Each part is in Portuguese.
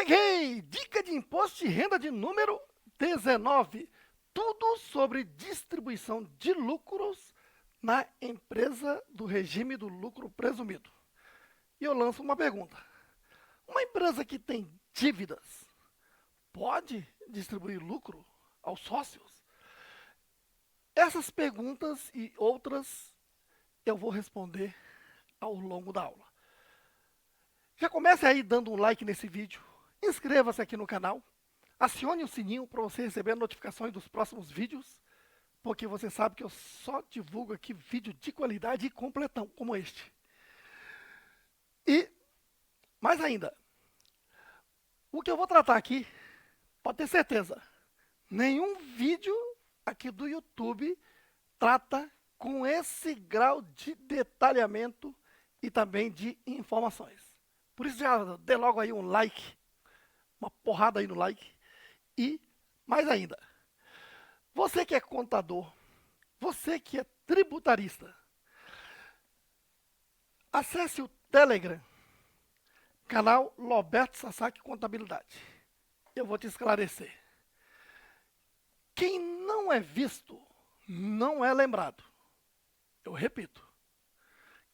Cheguei! Dica de imposto de renda de número 19. Tudo sobre distribuição de lucros na empresa do regime do lucro presumido. E eu lanço uma pergunta. Uma empresa que tem dívidas pode distribuir lucro aos sócios? Essas perguntas e outras eu vou responder ao longo da aula. Já comece aí dando um like nesse vídeo, inscreva-se aqui no canal, acione o sininho para você receber notificações dos próximos vídeos, porque você sabe que eu só divulgo aqui vídeo de qualidade e completão, como este. E, mais ainda, o que eu vou tratar aqui, pode ter certeza, nenhum vídeo aqui do YouTube trata com esse grau de detalhamento e também de informações. Por isso já dê logo aí um like, uma porrada aí no like. E, mais ainda, você que é contador, você que é tributarista, acesse o Telegram, canal Roberto Sasaki Contabilidade. Eu vou te esclarecer. Quem não é visto, não é lembrado. Eu repito.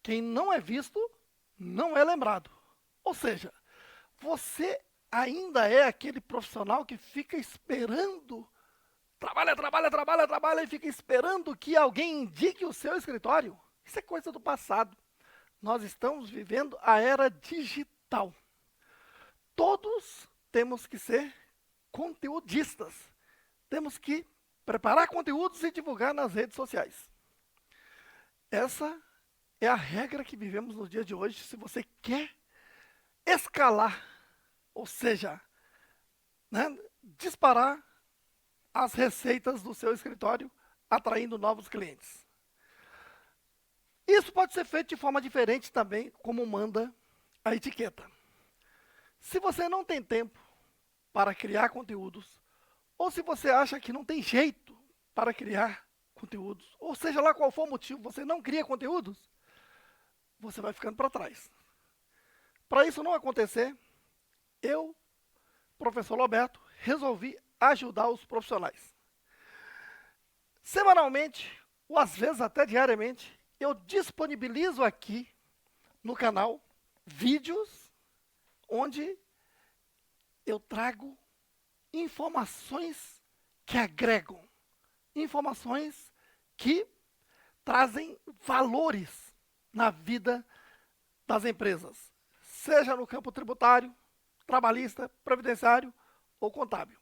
Quem não é visto, não é lembrado. Ou seja, você ainda é aquele profissional que fica esperando, trabalha e fica esperando que alguém indique o seu escritório. Isso é coisa do passado. Nós estamos vivendo a era digital. Todos temos que ser conteudistas. Temos que preparar conteúdos e divulgar nas redes sociais. Essa é a regra que vivemos no dia de hoje. Se você quer escalar, ou seja, disparar as receitas do seu escritório, atraindo novos clientes. Isso pode ser feito de forma diferente também, como manda a etiqueta. Se você não tem tempo para criar conteúdos, ou se você acha que não tem jeito para criar conteúdos, ou seja lá qual for o motivo, você não cria conteúdos, você vai ficando para trás. Para isso não acontecer, eu, professor Roberto, resolvi ajudar os profissionais. Semanalmente, ou às vezes até diariamente, eu disponibilizo aqui no canal vídeos onde eu trago informações que agregam, informações que trazem valores na vida das empresas, seja no campo tributário, trabalhista, previdenciário ou contábil.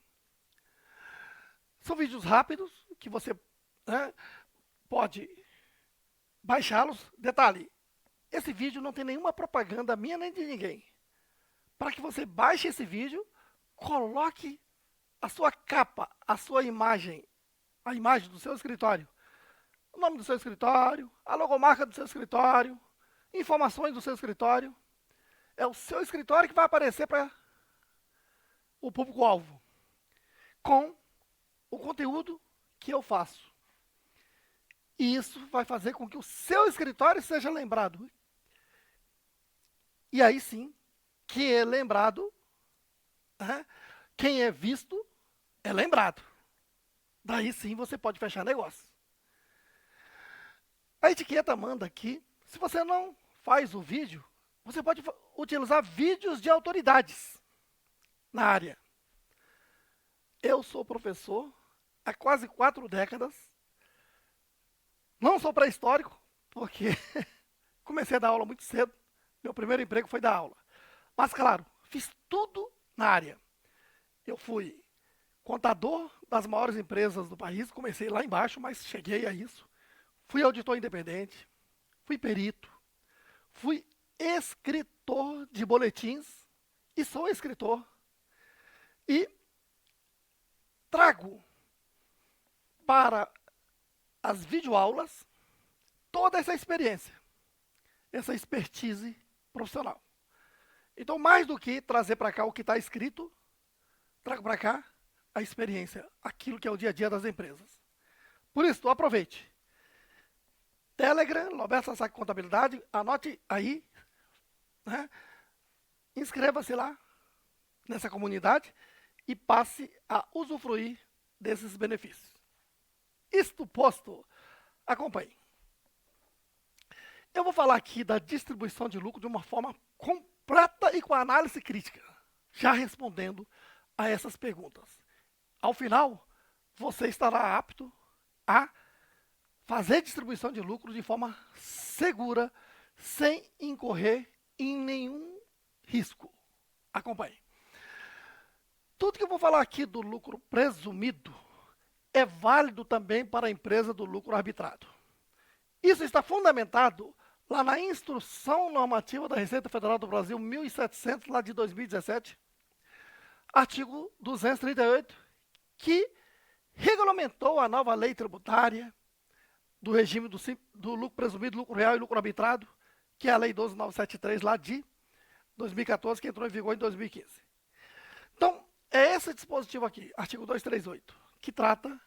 São vídeos rápidos que você pode baixá-los. Detalhe, esse vídeo não tem nenhuma propaganda minha nem de ninguém. Para que você baixe esse vídeo, coloque a sua capa, a sua imagem, a imagem do seu escritório, o nome do seu escritório, a logomarca do seu escritório, informações do seu escritório. É o seu escritório que vai aparecer para o público-alvo, com o conteúdo que eu faço. E isso vai fazer com que o seu escritório seja lembrado. E aí sim, quem é lembrado, quem é visto, é lembrado. Daí sim você pode fechar negócio. A etiqueta manda aqui, se você não faz o vídeo, você pode utilizar vídeos de autoridades na área. Eu sou professor há quase 4 décadas. Não sou pré-histórico, porque comecei a dar aula muito cedo. Meu primeiro emprego foi dar aula. Mas, claro, fiz tudo na área. Eu fui contador das maiores empresas do país, comecei lá embaixo, mas cheguei a isso. Fui auditor independente, fui perito, fui escritor de boletins e sou escritor. E trago para as videoaulas toda essa experiência, essa expertise profissional. Então, mais do que trazer para cá o que está escrito, trago para cá a experiência, aquilo que é o dia a dia das empresas. Por isso, aproveite. Telegram, Roberto Sasaki Contabilidade, anote aí, inscreva-se lá, nessa comunidade e passe a usufruir desses benefícios. Isto posto, acompanhe. Eu vou falar aqui da distribuição de lucro de uma forma completa e com análise crítica, já respondendo a essas perguntas. Ao final, você estará apto a fazer distribuição de lucro de forma segura, sem incorrer em nenhum risco. Acompanhe. Tudo que eu vou falar aqui do lucro presumido é válido também para a empresa do lucro arbitrado. Isso está fundamentado lá na Instrução Normativa da Receita Federal do Brasil 1700, lá de 2017, artigo 238, que regulamentou a nova lei tributária do regime do lucro presumido, lucro real e lucro arbitrado, que é a lei 12973, lá de 2014, que entrou em vigor em 2015. Então, é esse dispositivo aqui, artigo 238, que trata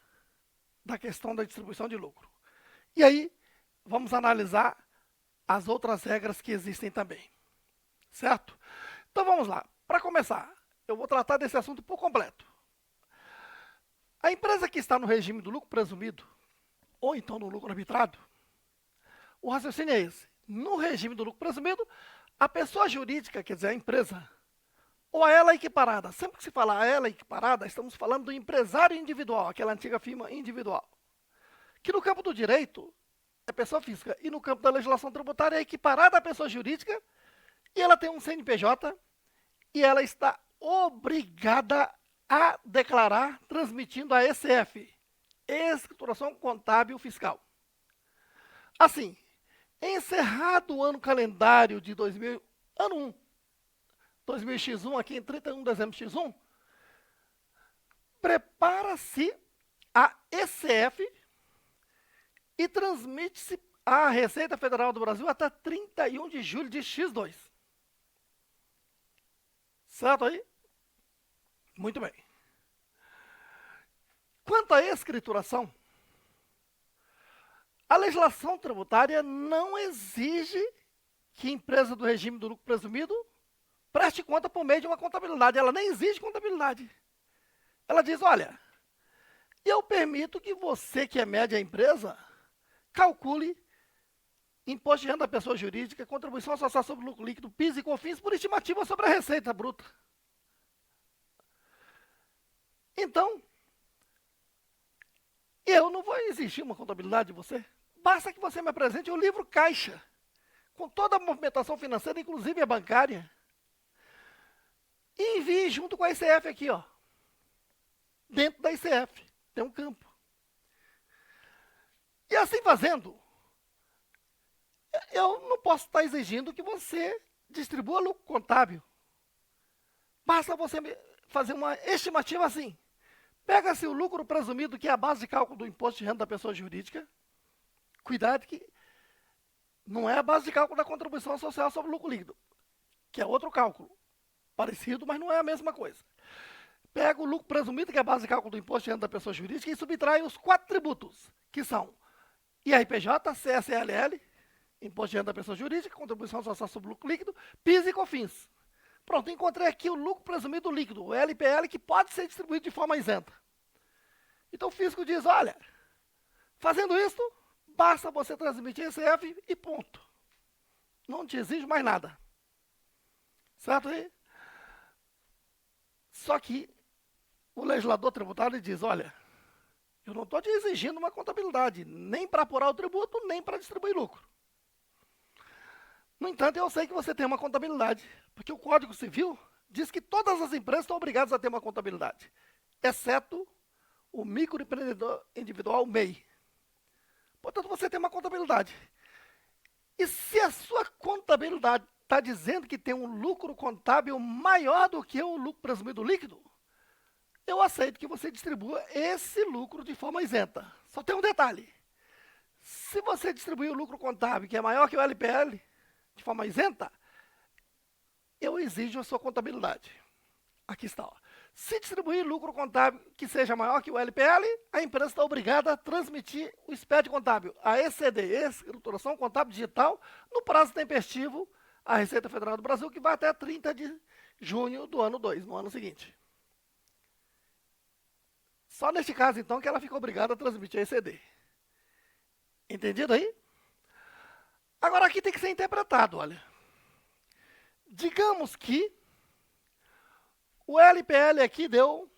da questão da distribuição de lucro. E aí, vamos analisar as outras regras que existem também, certo? Então vamos lá. Para começar, eu vou tratar desse assunto por completo. A empresa que está no regime do lucro presumido, ou então no lucro arbitrado, o raciocínio é esse. No regime do lucro presumido, a pessoa jurídica, quer dizer, a empresa, ou a ela equiparada. Sempre que se fala a ela equiparada, estamos falando do empresário individual, aquela antiga firma individual. Que no campo do direito é pessoa física e no campo da legislação tributária é equiparada à pessoa jurídica e ela tem um CNPJ e ela está obrigada a declarar transmitindo a ECF, Escrituração Contábil Fiscal. Assim, encerrado o ano calendário de 2000, ano 1, 2000x1, aqui em 31 de dezembro x1, prepara-se a ECF e transmite-se à Receita Federal do Brasil até 31 de julho de x2. Certo aí? Muito bem. Quanto à escrituração, a legislação tributária não exige que a empresa do regime do lucro presumido preste conta por meio de uma contabilidade. Ela nem exige contabilidade. Ela diz, olha, eu permito que você, que é média empresa, calcule imposto de renda da pessoa jurídica, contribuição social sobre o lucro líquido, PIS e COFINS por estimativa sobre a receita bruta. Então, eu não vou exigir uma contabilidade de você. Basta que você me apresente o livro caixa, com toda a movimentação financeira, inclusive a bancária, e envie junto com a ICF aqui, ó. Dentro da ICF, tem um campo. E assim fazendo, eu não posso estar exigindo que você distribua lucro contábil. Basta você fazer uma estimativa assim. Pega-se o lucro presumido, que é a base de cálculo do imposto de renda da pessoa jurídica. Cuidado que não é a base de cálculo da contribuição social sobre o lucro líquido, que é outro cálculo. Parecido, mas não é a mesma coisa. Pega o lucro presumido, que é a base de cálculo do imposto de renda da pessoa jurídica, e subtrai os 4 tributos, que são IRPJ, CSLL, imposto de renda da pessoa jurídica, contribuição social sobre o lucro líquido, PIS e COFINS. Pronto, encontrei aqui o lucro presumido líquido, o LPL, que pode ser distribuído de forma isenta. Então o fisco diz, olha, fazendo isso, basta você transmitir ECF e ponto. Não te exige mais nada. Certo aí? Só que o legislador tributário diz, olha, eu não estou te exigindo uma contabilidade, nem para apurar o tributo, nem para distribuir lucro. No entanto, eu sei que você tem uma contabilidade, porque o Código Civil diz que todas as empresas estão obrigadas a ter uma contabilidade, exceto o microempreendedor individual MEI. Portanto, você tem uma contabilidade. E se a sua contabilidade está dizendo que tem um lucro contábil maior do que o lucro presumido líquido, eu aceito que você distribua esse lucro de forma isenta. Só tem um detalhe. Se você distribuir o lucro contábil, que é maior que o LPL, de forma isenta, eu exijo a sua contabilidade. Aqui está. Ó. Se distribuir lucro contábil que seja maior que o LPL, a empresa está obrigada a transmitir o SPED contábil, a ECD, Escrituração Contábil Digital, no prazo tempestivo à Receita Federal do Brasil, que vai até 30 de junho do ano 2, no ano seguinte. Só neste caso, então, que ela fica obrigada a transmitir a ECD. Entendido aí? Agora aqui tem que ser interpretado, olha. Digamos que o LPL aqui deu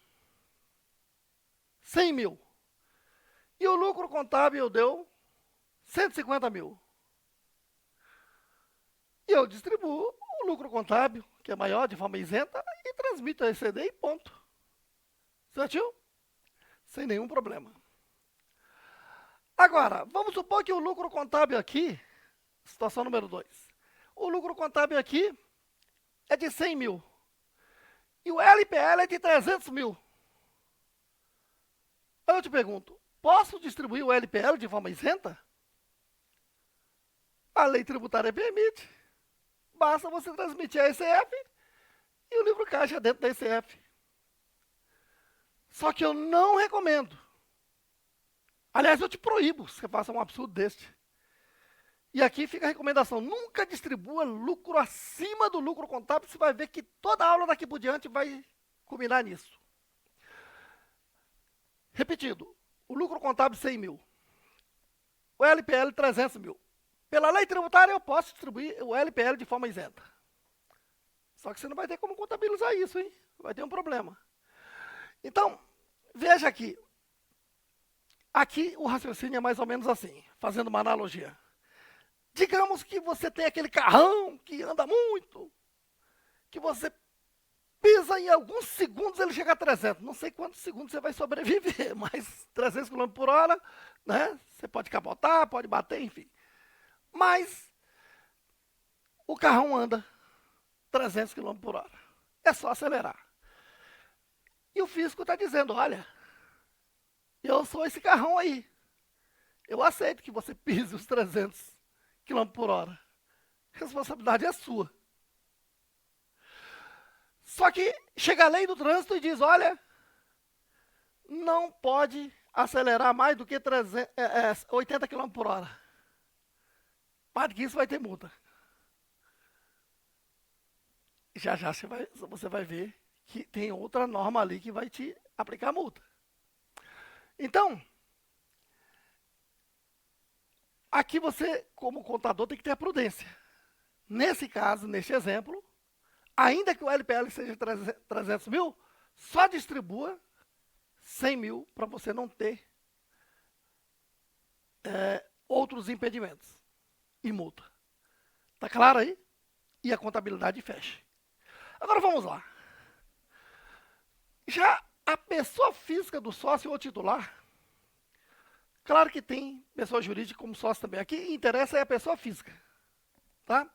100 mil. E o lucro contábil deu 150 mil. E eu distribuo o lucro contábil, que é maior, de forma isenta, e transmito a ECD e ponto. Certinho? Sem nenhum problema. Agora, vamos supor que o lucro contábil aqui, situação número 2. O lucro contábil aqui é de 100 mil. E o LPL é de 300 mil. Eu te pergunto, posso distribuir o LPL de forma isenta? A lei tributária permite. Basta você transmitir a ECF e o livro caixa dentro da ECF. Só que eu não recomendo. Aliás, eu te proíbo que você faça um absurdo deste. E aqui fica a recomendação, nunca distribua lucro acima do lucro contábil, você vai ver que toda a aula daqui por diante vai culminar nisso. Repetido, o lucro contábil 100 mil, o LPL 300 mil. Pela lei tributária eu posso distribuir o LPL de forma isenta. Só que você não vai ter como contabilizar isso, hein? Vai ter um problema. Então, veja aqui. Aqui o raciocínio é mais ou menos assim, fazendo uma analogia. Digamos que você tem aquele carrão que anda muito, que você pisa em alguns segundos, ele chega a 300. Não sei quantos segundos você vai sobreviver, mas 300 km por hora, né? Você pode capotar, pode bater, enfim. Mas o carrão anda 300 km por hora. É só acelerar. E o físico está dizendo, olha, eu sou esse carrão aí. Eu aceito que você pise os 300 km por hora. A responsabilidade é sua. Só que chega a lei do trânsito e diz, olha, não pode acelerar mais do que 80 km por hora. Mais do que isso vai ter multa. Já já você vai ver que tem outra norma ali que vai te aplicar multa. Então, aqui você, como contador, tem que ter a prudência. Nesse caso, neste exemplo, ainda que o LPL seja 300 mil, só distribua 100 mil para você não ter outros impedimentos e multa. Tá claro aí? E a contabilidade fecha. Agora vamos lá. Já a pessoa física do sócio ou titular, claro que tem pessoa jurídica como sócio também. Aqui interessa é a pessoa física. Tá?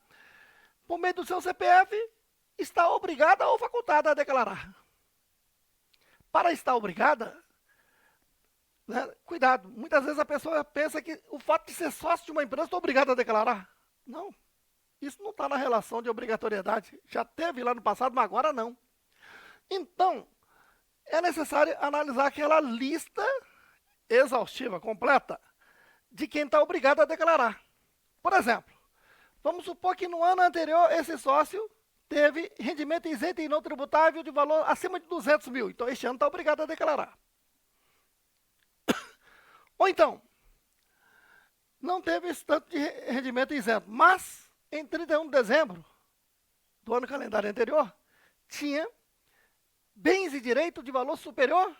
Por meio do seu CPF, está obrigada ou facultada a declarar. Para estar obrigada, né, cuidado, muitas vezes a pessoa pensa que o fato de ser sócio de uma empresa está obrigado a declarar. Não, isso não está na relação de obrigatoriedade. Já teve lá no passado, mas agora não. Então, é necessário analisar aquela lista exaustiva, completa, de quem está obrigado a declarar. Por exemplo, vamos supor que no ano anterior esse sócio teve rendimento isento e não tributável de valor acima de 200 mil. Então, este ano está obrigado a declarar. Ou então, não teve esse tanto de rendimento isento, mas em 31 de dezembro do ano calendário anterior, tinha bens e direitos de valor superior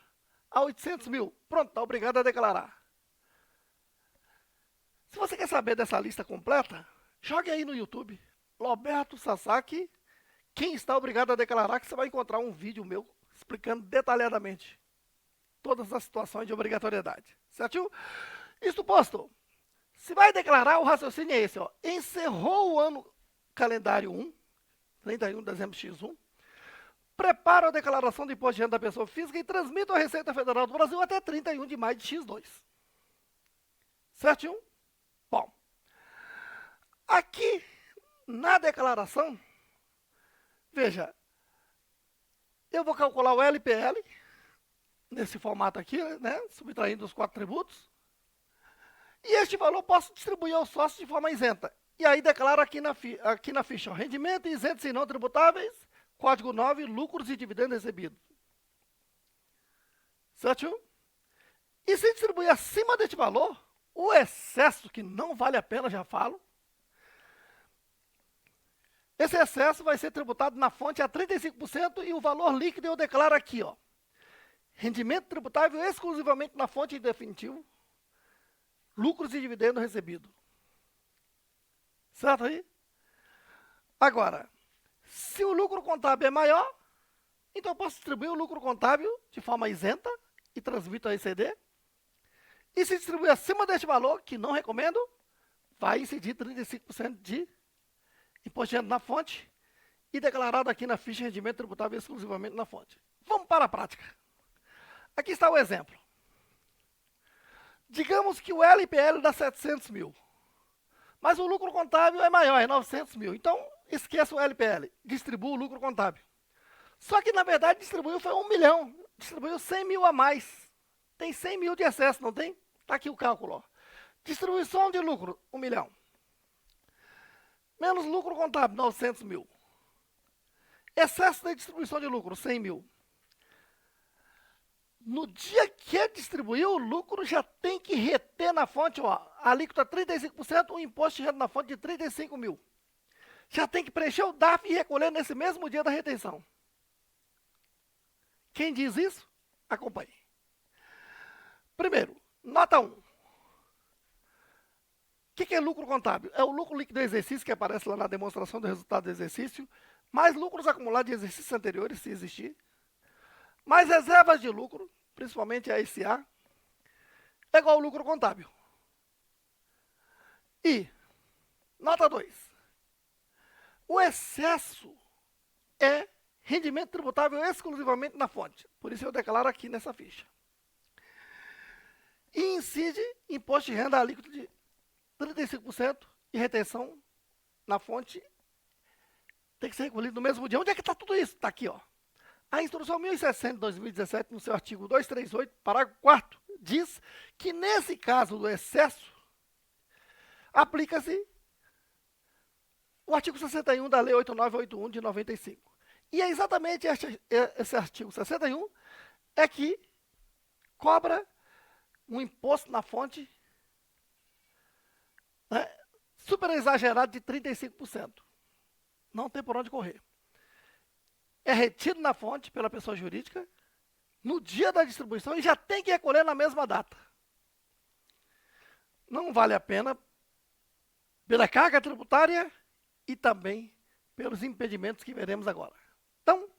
a 800 mil. Pronto, está obrigado a declarar. Se você quer saber dessa lista completa, jogue aí no YouTube, Roberto Sasaki, quem está obrigado a declarar, que você vai encontrar um vídeo meu explicando detalhadamente todas as situações de obrigatoriedade. Certo? Isto posto, se vai declarar, o raciocínio é esse, ó. Encerrou o ano calendário 1, 31 de dezembro X1, prepara a declaração de imposto de renda da pessoa física e transmite à Receita Federal do Brasil até 31 de maio de X2. Certinho? Bom, aqui na declaração, veja, eu vou calcular o LPL, nesse formato aqui, né, subtraindo os 4 tributos, e este valor posso distribuir aos sócios de forma isenta. E aí declaro aqui na ficha, ó, rendimento isento e não tributáveis, Código 9, lucros e dividendos recebidos. Certo? E se distribuir acima deste valor, o excesso, que não vale a pena, já falo, esse excesso vai ser tributado na fonte a 35% e o valor líquido eu declaro aqui, ó. Rendimento tributável exclusivamente na fonte em definitivo, lucros e dividendos recebidos. Certo aí? Agora, se o lucro contábil é maior, então eu posso distribuir o lucro contábil de forma isenta e transmito a ECD. E se distribuir acima deste valor, que não recomendo, vai incidir 35% de imposto de renda na fonte e declarado aqui na ficha de rendimento tributável exclusivamente na fonte. Vamos para a prática. Aqui está o exemplo. Digamos que o LPL dá 700 mil, mas o lucro contábil é maior, é 900 mil. Então, esqueça o LPL, distribua o lucro contábil. Só que, na verdade, distribuiu foi 1 milhão, distribuiu 100 mil a mais. Tem 100 mil de excesso, não tem? Está aqui o cálculo. Ó. Distribuição de lucro, 1 milhão. Menos lucro contábil, 900 mil. Excesso de distribuição de lucro, 100 mil. No dia que distribuiu o lucro, já tem que reter na fonte, ó, a alíquota 35%, o imposto de renda na fonte de 35 mil. Já tem que preencher o DARF e recolher nesse mesmo dia da retenção. Quem diz isso? Acompanhe. Primeiro, nota 1. O que é lucro contábil? É o lucro líquido do exercício que aparece lá na demonstração do resultado do exercício, mais lucros acumulados de exercícios anteriores, se existir, mais reservas de lucro, principalmente a SA, é igual ao lucro contábil. E, nota 2, o excesso é rendimento tributável exclusivamente na fonte. Por isso eu declaro aqui nessa ficha. E incide imposto de renda alíquota de 35% e retenção na fonte tem que ser recolhido no mesmo dia. Onde é que está tudo isso? Está aqui, ó. A instrução 1060 de 2017, no seu artigo 238, parágrafo 4º, diz que nesse caso do excesso, aplica-se o artigo 61 da Lei 8981 de 95. E é exatamente esse artigo 61 é que cobra um imposto na fonte, né, super exagerado de 35%. Não tem por onde correr. É retido na fonte pela pessoa jurídica no dia da distribuição e já tem que recolher na mesma data. Não vale a pena pela carga tributária e também pelos impedimentos que veremos agora. Então,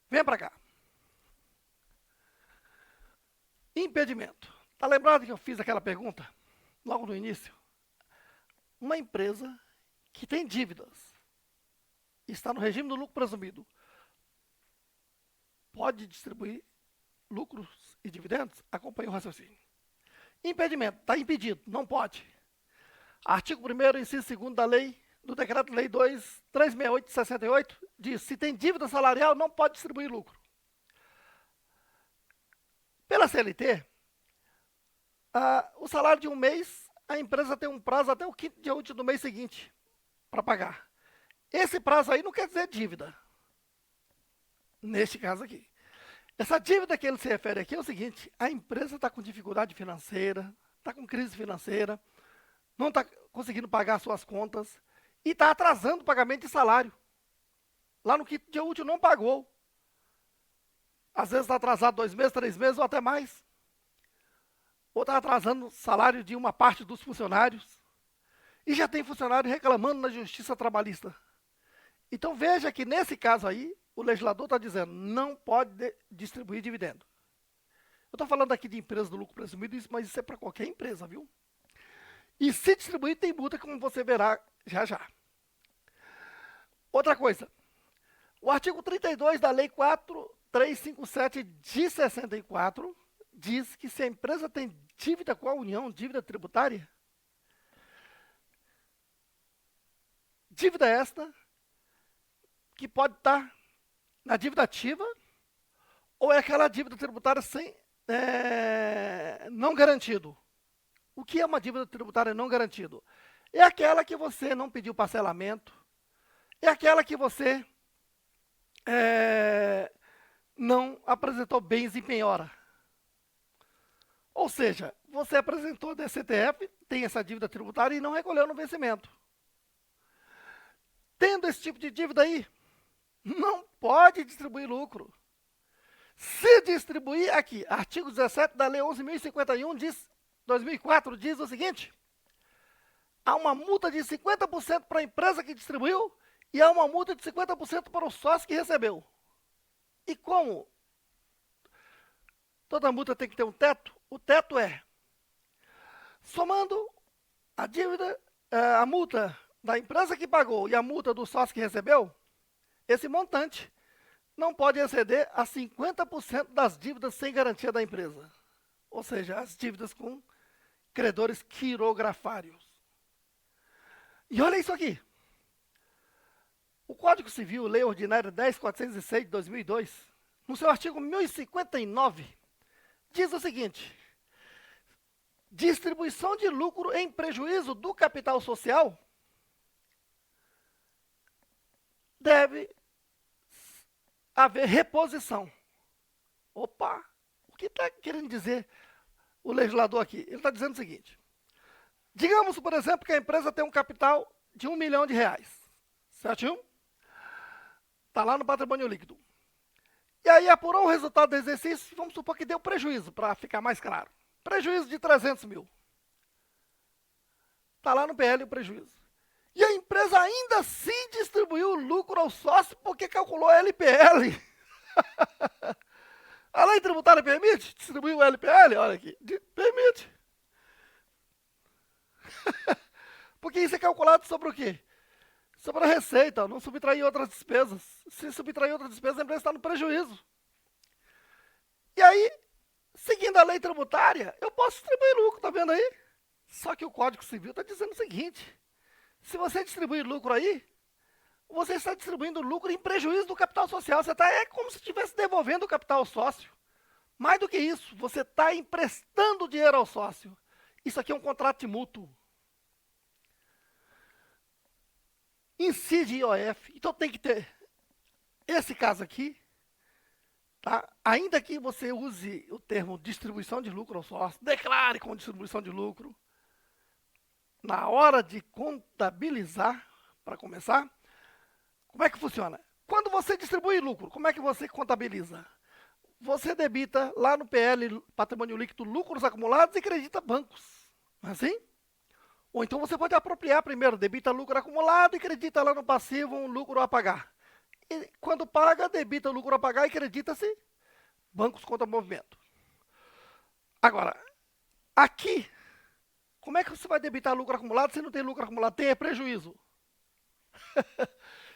venha para cá. Impedimento. Está lembrado que eu fiz aquela pergunta logo no início? Uma empresa que tem dívidas, está no regime do lucro presumido, pode distribuir lucros e dividendos? Acompanhe o raciocínio. Impedimento. Está impedido. Não pode. Artigo 1º, inciso 2º da lei, do Decreto-Lei 368 de 68, diz, se tem dívida salarial, não pode distribuir lucro. Pela CLT, o salário de um mês, a empresa tem um prazo até o 5º dia útil do mês seguinte para pagar. Esse prazo aí não quer dizer dívida. Neste caso aqui. Essa dívida que ele se refere aqui é o seguinte, a empresa está com dificuldade financeira, está com crise financeira, não está conseguindo pagar suas contas e está atrasando o pagamento de salário. Lá no 5º dia útil não pagou. Às vezes está atrasado 2 meses, 3 meses ou até mais. Ou está atrasando o salário de uma parte dos funcionários. E já tem funcionário reclamando na justiça trabalhista. Então veja que nesse caso aí, o legislador está dizendo, não pode distribuir dividendo. Eu estou falando aqui de empresa do lucro presumido, mas isso é para qualquer empresa, viu? E se distribuir, tem multa, como você verá já já. Outra coisa, o artigo 32 da Lei 4357 de 64 diz que se a empresa tem dívida com a União, dívida tributária, dívida esta que pode estar na dívida ativa ou é aquela dívida tributária não garantido. O que é uma dívida tributária não garantido? É aquela que você não pediu parcelamento, é aquela que você não apresentou bens em penhora. Ou seja, você apresentou DCTF, tem essa dívida tributária e não recolheu no vencimento. Tendo esse tipo de dívida aí, não pode distribuir lucro. Se distribuir aqui, artigo 17 da Lei 11.051, 2004, diz o seguinte: há uma multa de 50% para a empresa que distribuiu e há uma multa de 50% para o sócio que recebeu. E como toda multa tem que ter um teto, o teto é, somando a dívida, a multa da empresa que pagou e a multa do sócio que recebeu, esse montante não pode exceder a 50% das dívidas sem garantia da empresa. Ou seja, as dívidas com credores quirografários. E olha isso aqui. O Código Civil, Lei Ordinária 10.406 de 2002, no seu artigo 1059, diz o seguinte: distribuição de lucro em prejuízo do capital social deve haver reposição. Opa! O que está querendo dizer o legislador aqui? Ele está dizendo o seguinte: digamos, por exemplo, que a empresa tem um capital de R$1 milhão, certinho? Está lá no patrimônio líquido. E aí apurou o resultado do exercício, vamos supor que deu prejuízo, para ficar mais claro. Prejuízo de 300 mil. Está lá no PL o prejuízo. E a empresa ainda assim distribuiu o lucro ao sócio porque calculou LPL. A lei tributária permite distribuir o LPL? Olha aqui, permite. Porque isso é calculado sobre o quê? Sobre a receita, não subtrair outras despesas. Se subtrair outras despesas, a empresa está no prejuízo. E aí, seguindo a lei tributária, eu posso distribuir lucro, tá vendo aí? Só que o Código Civil está dizendo o seguinte: se você distribuir lucro aí, você está distribuindo lucro em prejuízo do capital social. Você está, é como se estivesse devolvendo o capital ao sócio. Mais do que isso, você está emprestando dinheiro ao sócio. Isso aqui é um contrato de mútuo. Incide IOF. Então tem que ter esse caso aqui, tá? Ainda que você use o termo distribuição de lucro ao sócio, declare como distribuição de lucro. Na hora de contabilizar, para começar, como é que funciona? Quando você distribui lucro, como é que você contabiliza? Você debita lá no PL, patrimônio líquido, lucros acumulados e credita bancos. Não é assim? Ou então você pode apropriar primeiro, debita lucro acumulado e credita lá no passivo um lucro a pagar. E quando paga, debita lucro a pagar e credita-se bancos contra movimento. Agora, aqui, como é que você vai debitar lucro acumulado se não tem lucro acumulado? Tem prejuízo.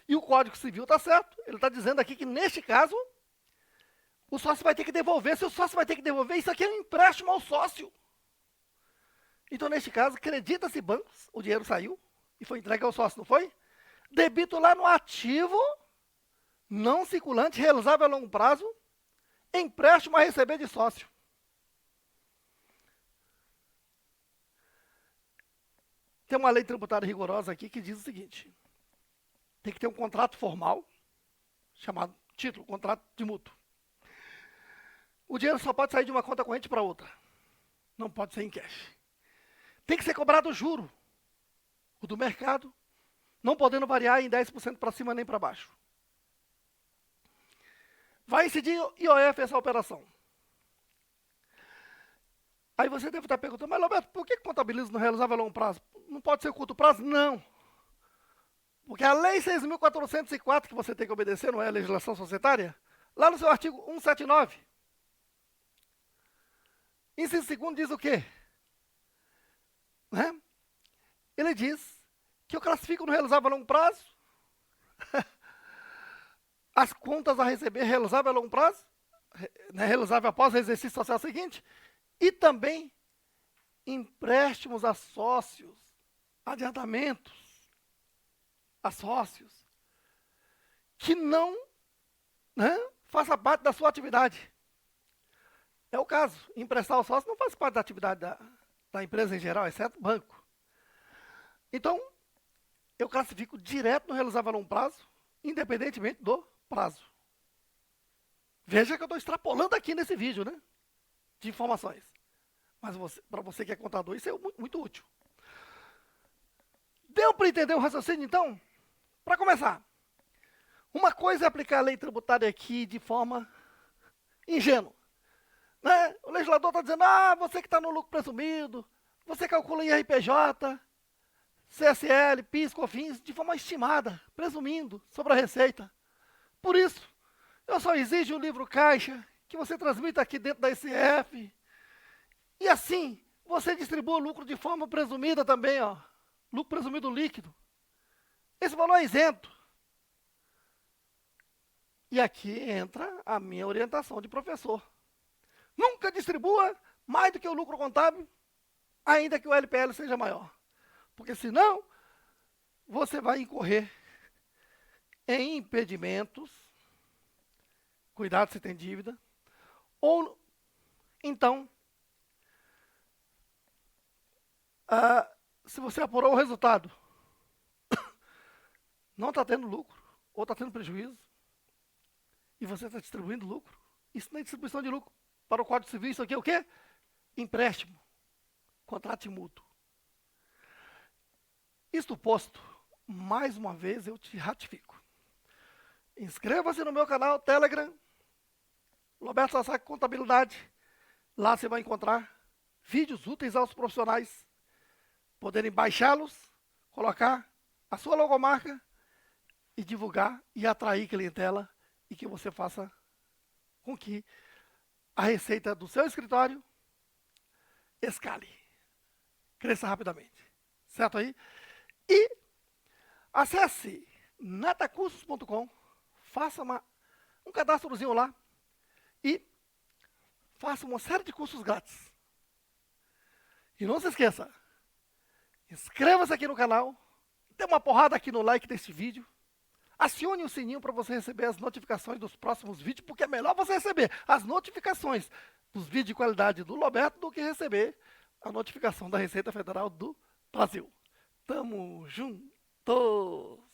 E o Código Civil está certo. Ele está dizendo aqui que, neste caso, o sócio vai ter que devolver. Se o sócio vai ter que devolver, isso aqui é um empréstimo ao sócio. Então, neste caso, credita-se bancos, o dinheiro saiu e foi entregue ao sócio, não foi? Debito lá no ativo, não circulante, realizável a longo prazo, empréstimo a receber de sócio. Tem uma lei tributária rigorosa aqui que diz o seguinte: tem que ter um contrato formal, chamado título, contrato de mútuo. O dinheiro só pode sair de uma conta corrente para outra. Não pode ser em cash. Tem que ser cobrado o juro, o do mercado, não podendo variar em 10% para cima nem para baixo. Vai incidir IOF essa operação. Aí você deve estar perguntando: mas Roberto, por que contabiliza no realizável a longo prazo? Não pode ser curto prazo? Não. Porque a Lei 6.404, que você tem que obedecer, não é a legislação societária, lá no seu artigo 179, inciso 2º diz o quê? Né? Ele diz que eu classifico no realizável a longo prazo as contas a receber realizável a longo prazo, né, realizável após o exercício social seguinte, e também empréstimos a sócios, adiantamentos a sócios, que não, né, faça parte da sua atividade. É o caso, emprestar ao sócio não faz parte da atividade da empresa em geral, exceto banco. Então, eu classifico direto no realizável a longo prazo, independentemente do prazo. Veja que eu estou extrapolando aqui nesse vídeo, né? De informações. Mas para você que é contador, isso é muito útil. Deu para entender o raciocínio, então? Para começar, uma coisa é aplicar a lei tributária aqui de forma ingênua. Né? O legislador está dizendo, você que está no lucro presumido, você calcula IRPJ, CSL, PIS, COFINS, de forma estimada, presumindo sobre a receita. Por isso, eu só exijo o livro caixa, que você transmita aqui dentro da ICF, e assim, você distribui o lucro de forma presumida também, ó, lucro presumido líquido. Esse valor é isento. E aqui entra a minha orientação de professor. Nunca distribua mais do que o lucro contábil, ainda que o LPL seja maior. Porque senão, você vai incorrer em impedimentos, cuidado se tem dívida, ou então, se você apurou o resultado, não está tendo lucro, ou está tendo prejuízo, e você está distribuindo lucro, isso não é distribuição de lucro. Para o Código Civil, isso aqui é o quê? Empréstimo, contrato mútuo. Isto posto, mais uma vez eu te ratifico. Inscreva-se no meu canal Telegram, Roberto Sasaki Contabilidade. Lá você vai encontrar vídeos úteis aos profissionais poderem baixá-los, colocar a sua logomarca e divulgar e atrair clientela e que você faça com que a receita do seu escritório escale, cresça rapidamente. Certo aí? E acesse netacursos.com, faça um cadastrozinho lá e faça uma série de cursos grátis. E não se esqueça, inscreva-se aqui no canal, dê uma porrada aqui no like desse vídeo, acione o sininho para você receber as notificações dos próximos vídeos, porque é melhor você receber as notificações dos vídeos de qualidade do Roberto do que receber a notificação da Receita Federal do Brasil. Tamo junto!